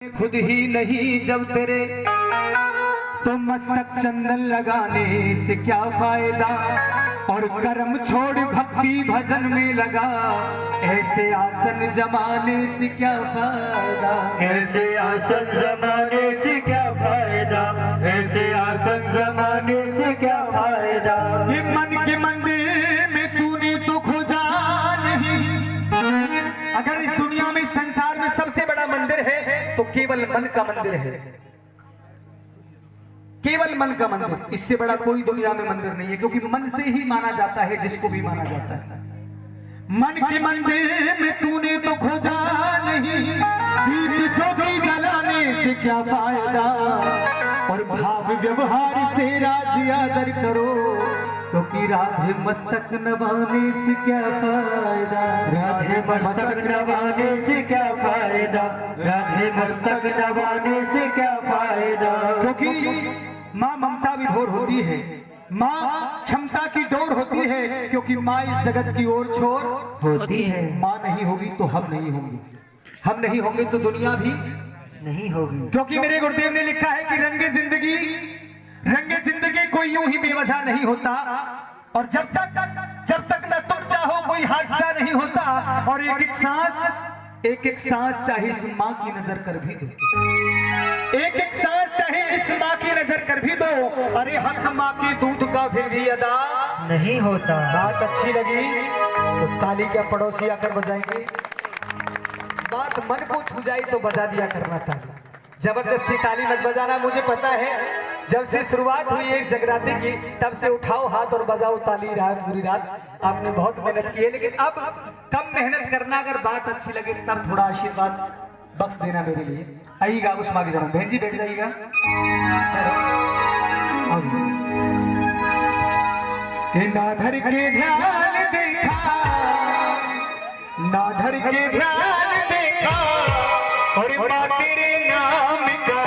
खुद ही नहीं जब तेरे तो मस्तक चंदन लगाने से क्या फायदा, और कर्म छोड़ भक्ति भजन में लगा, ऐसे आसन जमाने से क्या फायदा, ऐसे आसन जमाने से क्या फायदा, ऐसे आसन जमाने से क्या फायदा। ये मन के मंदिर में तूने तो खोजा नहीं। अगर इस दुनिया में, इस संसार में सबसे बड़ा मंदिर है तो केवल मन का मंदिर है, केवल मन का मंदिर। इससे बड़ा कोई दुनिया में मंदिर नहीं है, क्योंकि मन से ही माना जाता है जिसको भी माना जाता है। मन के मंदिर में तूने तो खोजा नहीं, दीप ज्योति जलाने से क्या फायदा, और भाव व्यवहार से राज आदर करो, क्योंकि राधे मस्तक नवाने से क्या फायदा, राधे मस्तक नवाने से क्या फायदा, राधे मस्तक नवाने से क्या फायदा। क्योंकि माँ ममता विभोर होती है, माँ क्षमता की डोर होती है, क्योंकि माँ इस जगत की ओर छोर होती है। माँ नहीं होगी तो हम नहीं होंगे, हम नहीं होंगे तो दुनिया भी नहीं होगी। क्योंकि मेरे गुरुदेव ने लिखा है कि रंगे जिंदगी कोई यूं ही बेवजह नहीं होता, और जब तक न तुम चाहो कोई हादसा नहीं होता, और एक एक सांस चाहे इस माँ की नजर कर भी दो, एक एक सांस चाहे इस माँ की नजर कर भी दो, अरे हक माँ के दूध का फिर भी अदा नहीं होता। बात अच्छी लगी तो ताली क्या पड़ोसी आकर बजाएंगे, बात मन को छू जाए तो बजा दिया करना ताली, जबरदस्ती ताली मत बजाना। मुझे पता है जब से शुरुआत हुई है इस जगराते की, तब से उठाओ हाथ और बजाओ ताली, रात पूरी रात आपने बहुत मेहनत की है, लेकिन अब कम मेहनत करना, अगर बात अच्छी लगे तब थोड़ा आशीर्वाद बख्श देना मेरे लिए। आइएगा उस माँ की जन्म, बहन जी बैठ जाइएगा। नाधर के ध्यान देखा, नाधर के ध्यान देखा, और माँ तेरे नाम का,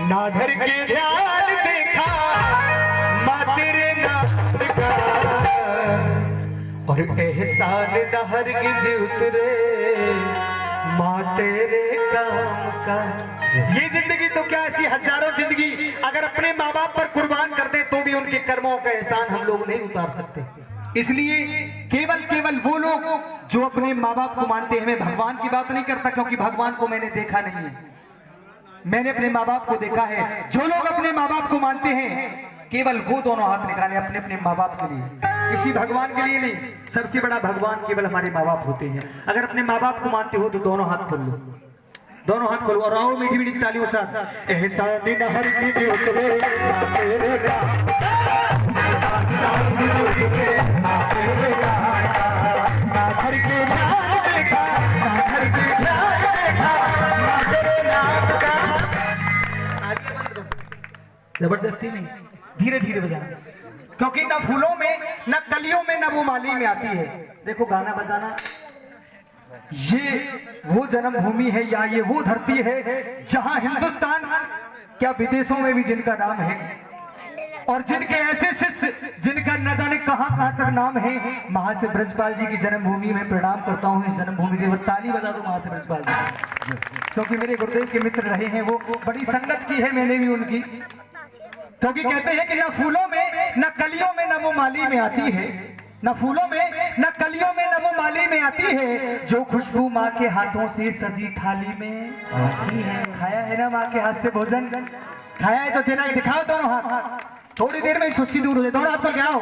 नाधर के ध्यान देखा, माँ तेरे नाम का, और एहसान न हरगिज उतरे माँ तेरे काम का। ये जिंदगी तो क्या, ऐसी हजारों जिंदगी अगर अपने माँ बाप पर कुर्बान कर दे तो भी उनके कर्मों का एहसान हम लोग नहीं उतार सकते। इसलिए केवल वो लोग जो अपने माँ बाप को मानते हैं, मैं भगवान की बात नहीं करता क्योंकि भगवान को मैंने देखा नहीं है, मैंने अपने माँ बाप को देखा है। जो लोग अपने माँ बाप को मानते हैं केवल वो दोनों हाथ निकाले अपने अपने माँ बाप के लिए, किसी भगवान के लिए नहीं। सबसे बड़ा भगवान केवल हमारे माँ बाप होते हैं। अगर अपने माँ बाप को मानते हो तो दोनों हाथ खोल लो, दोनों हाथ खोलो और आओ मीठी मीठी तालियों के साथ। एहसान न हरगिज उतरे तेरे नाम का। जबरदस्ती नहीं, धीरे धीरे बजाना, क्योंकि न फूलों में, न कलियों में, न वो माली में आती है। देखो गाना बजाना ये वो जन्मभूमि है, या ये वो धरती है जहां हिंदुस्तान क्या विदेशों में भी जिनका नाम है, और जिनके ऐसे शिष्य जिनका न जाने कहां तक नाम है। महासे ब्रजपाल जी की जन्मभूमि में प्रणाम करता हूं, इस जन्मभूमि के ताली बजा दो महासे ब्रजपाल जी, क्योंकि मेरे गुरुदेव के मित्र रहे हैं, वो बड़ी संगत की है मैंने भी उनकी। क्योंकि कहते हैं कि न फूलों में, न कलियों में, न वो माली में आती है, न फूलों में, न कलियों में, न वो माली में आती है, जो खुशबू माँ के हाथों से सजी थाली में आती है। खाया है ना माँ के हाथ से भोजन, खाया है तो देना ही, दिखाओ दोनों हाथ, थोड़ी देर में ही सुस्ती दूर हो जाए। दोनों हाथ को क्या हो,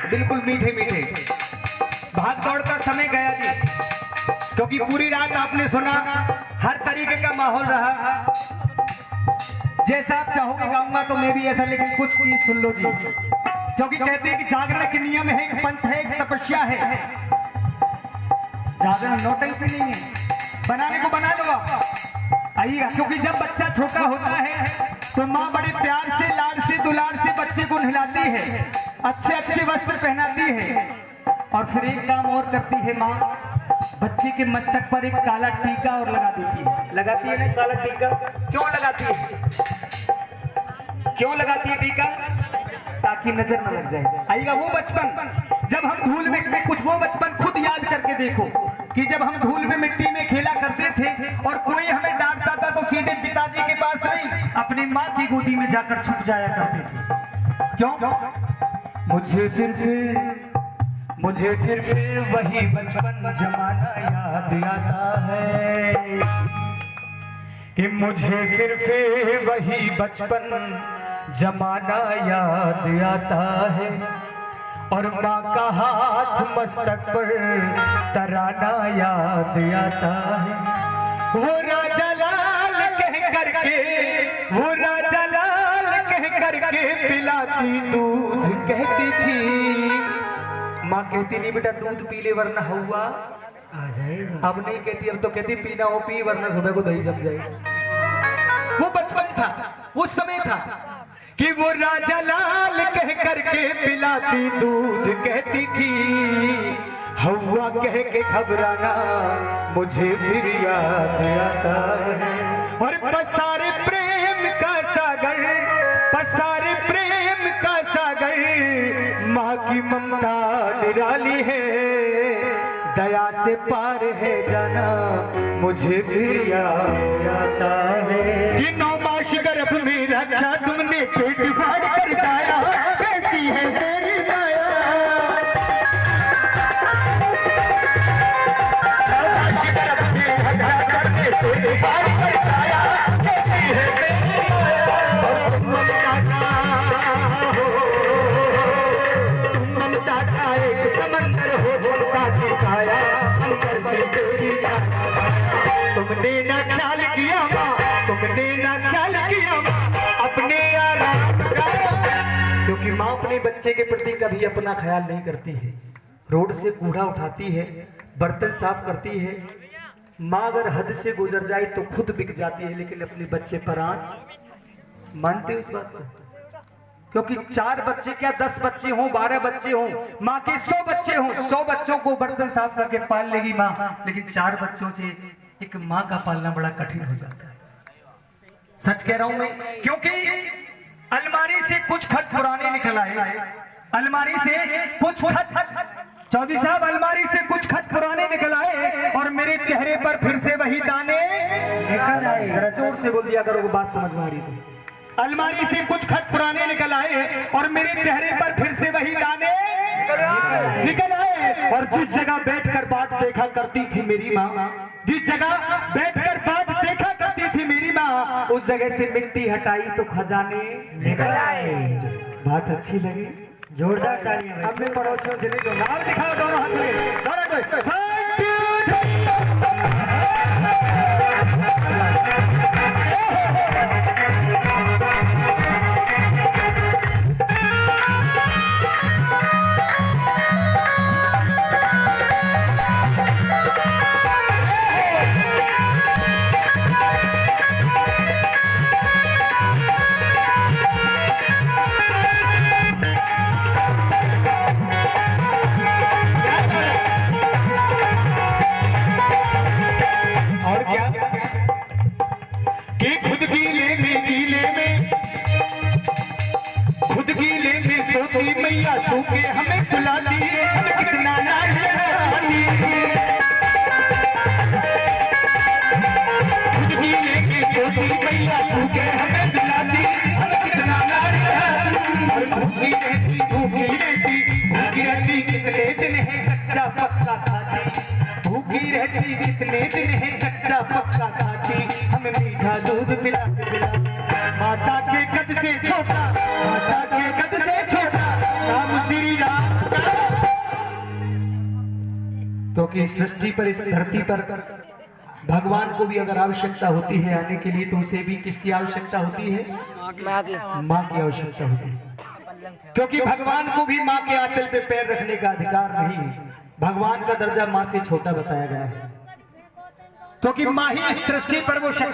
बिल्कुल मीठे मीठे। भाग दौड़ का समय गया जी, क्योंकि पूरी रात आपने सुना हर तरह तरीके का माहौल रहा। जैसा आप चाहोगे गाऊंगा तो मैं भी ऐसा, लेकिन कुछ चीज सुन लो जी, क्योंकि कहते हैं कि जागरण के नियम है, एक पंथ है, एक तपस्या है। जागरण नौटंकी नहीं है, बनाने को बना लो आप, आइएगा। क्योंकि जब बच्चा छोटा होता है तो माँ बड़े प्यार से, लाड से, दुलार से बच्चे को नहलाती है, अच्छे अच्छे वस्त्र पहनाती है, और फिर एक काम और करती है माँ, बच्चे के मस्तक पर एक काला टीका और लगा देती है। लगाती है ना काला टीका? क्यों लगाती है? क्यों लगाती है टीका? ताकि नजर न लग जाए। आइएगा वो बचपन, जब हम धूल में, कुछ वो बचपन खुद याद करके देखो कि जब हम धूल में मिट्टी में खेला करते थे और कोई हमें डांटता था तो सीधे पिताजी के पास नहीं, अपनी माँ की गोदी में जाकर छुप जाया करते थे। क्यों? मुझे फिर वही बचपन जमाना याद आता है, कि मुझे फिर वही बचपन जमाना याद आता है, और माँ का हाथ मस्तक पर तराना याद आता है। वो राजा लाल कह करके पिलाती दूध कहती थी। माँ कहती नहीं बेटा दूध पी ले वरना हुआ आ जाएगा। अब नहीं कहती, अब तो कहती पीना हो पी वरना सुबह को दही जम जाएगा। वो बचपन था, वो समय था कि वो राजा लाल कह करके पिलाती दूध कहती थी, हवा कह के घबराना मुझे फिर याद आता है। और पसारे प्रेम का सागर, पसारे प्रेम का सागर, माँ की ममता निराली है, दया से पार है जाना मुझे फिर याद आता है। कि 9 मास गर्भ में रखा तुमने, पेट फाड़ कर जाया, कैसी है तेरी माया। 9 मास गर्भ में रखा तुमने, पेट फाड़ कर जाया, कैसी है तेरी माया। तुम ममता का एक समंदर हो, झुमका की काया, अंदर से तेरी छाया। तुमने ना ख्याल किया माँ, तुमने ना ख्याल किया माँ अपने आराम का, क्योंकि माँ अपने बच्चे के प्रति कभी अपना ख्याल नहीं करती है। रोड से कूड़ा उठाती है, बर्तन साफ करती है। माँ अगर हद से गुजर जाए तो खुद बिक जाती है, लेकिन अपने बच्चे पर आंच। मानते हो इस बात को? क्योंकि 4 बच्चे क्या 10 बच्चे हों, 12 बच्चे हों, माँ के 100 बच्चे हों, 100 बच्चों को बर्तन साफ करके पाल लेगी माँ, लेकिन 4 बच्चों से एक माँ का पालना बड़ा कठिन हो जाता है। सच कह रहा हूं मैं, क्योंकि अलमारी से कुछ खत पुराने निकल आए, अलमारी से कुछ खत, चौधरी साहब अलमारी से कुछ खत पुराने निकल आए, और मेरे चेहरे पर फिर से वही दाने निकल आए। जरा जोर से बोल दिया करो, वो बात समझ में आ रही थी। अलमारी से कुछ खत पुराने निकल आए, और मेरे चेहरे पर फिर से वही दाने निकल आए। और जिस जगह बैठकर बात देखा करती थी मेरी माँ, जिस जगह बैठकर बात देखा करती थी मेरी माँ, उस जगह से मिट्टी हटाई तो खजाने निकल आए। बात अच्छी लगी? जोरदार तालियां। अब मैं पड़ोसियों से नहीं दूंगा, और दिखाओ दोनों हाथ में, दोनों मैया सूखे हमें सुलाती, हमें कितना नारानी, खुद भी लेके सोती मैया सूखे हमें सुलाती, हमें कितना नारानी। और भूखी रहती कितने दिन है कच्चा पक्का खाती, भूखी रहती कितने दिन है कच्चा पक्का खाती, हमें मीठा दूध पिला माता के कद से छोटा, माता के कद से छोटा नाम श्री राम का। क्योंकि सृष्टि पर, इस धरती पर भगवान को भी अगर आवश्यकता होती है आने के लिए तो उसे भी किसकी आवश्यकता होती है? माँ की आवश्यकता होती है, क्योंकि भगवान को भी माँ के आंचल पे पैर रखने का अधिकार नहीं है। भगवान का दर्जा माँ से छोटा बताया गया है, क्योंकि माँ ही इस सृष्टि पर वो शक्ति